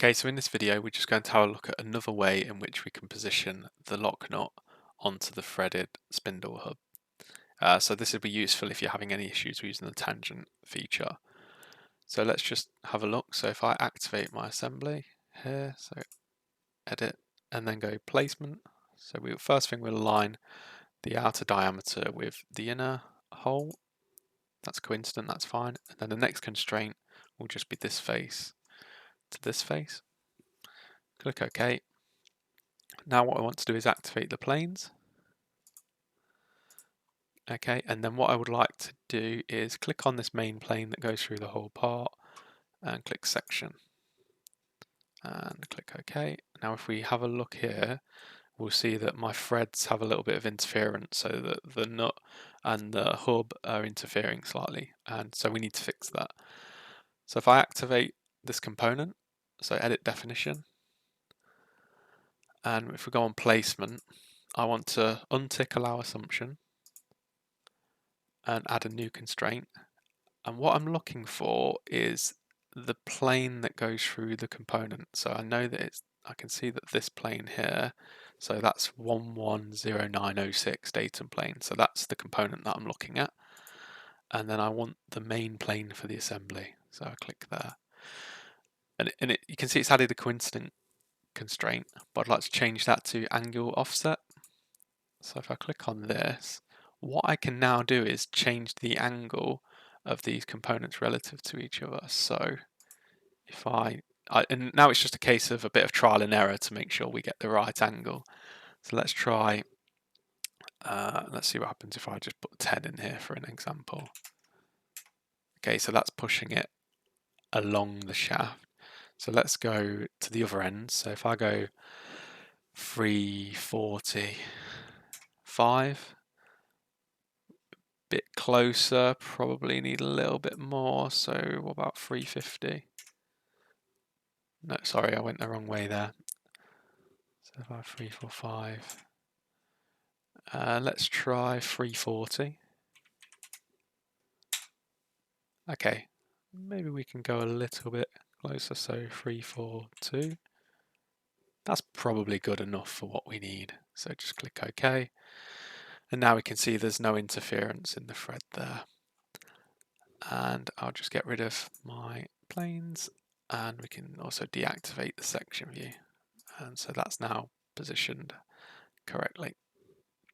Okay, so in this video, we're just going to have a look at another way in which we can position the lock nut onto the threaded spindle hub. So this would be useful if you're having any issues using the tangent feature. So let's just have a look. So if I activate my assembly here, so edit, and then go placement. So first thing we'll align the outer diameter with the inner hole. That's coincident, that's fine. And then the next constraint will just be this face to this face. Click OK. Now what I want to do is activate the planes. Okay, and then what I would like to do is click on this main plane that goes through the whole part and click section and click OK. Now if we have a look here, we'll see that my threads have a little bit of interference, so that the nut and the hub are interfering slightly, and so we need to fix that. So if I activate this component, so edit definition, and if we go on placement, I want to untick allow assumption and add a new constraint. And what I'm looking for is the plane that goes through the component. So I know that I can see that this plane here, so that's 110906 datum plane. So that's the component that I'm looking at. And then I want the main plane for the assembly. So I click there. And you can see it's added a coincident constraint, but I'd like to change that to angle offset. So if I click on this, what I can now do is change the angle of these components relative to each other. So if and now it's just a case of a bit of trial and error to make sure we get the right angle. So let's try, let's see what happens if I just put 10 in here for an example. Okay, so that's pushing it along the shaft. So let's go to the other end. So if I go 345, bit closer, probably need a little bit more. So what about 350? No, sorry, I went the wrong way there. So if I 345, let's try 340. Okay, maybe we can go a little bit closer, so 342. That's probably good enough for what we need. So just click OK. And now we can see there's no interference in the thread there. And I'll just get rid of my planes, and we can also deactivate the section view. And so that's now positioned correctly.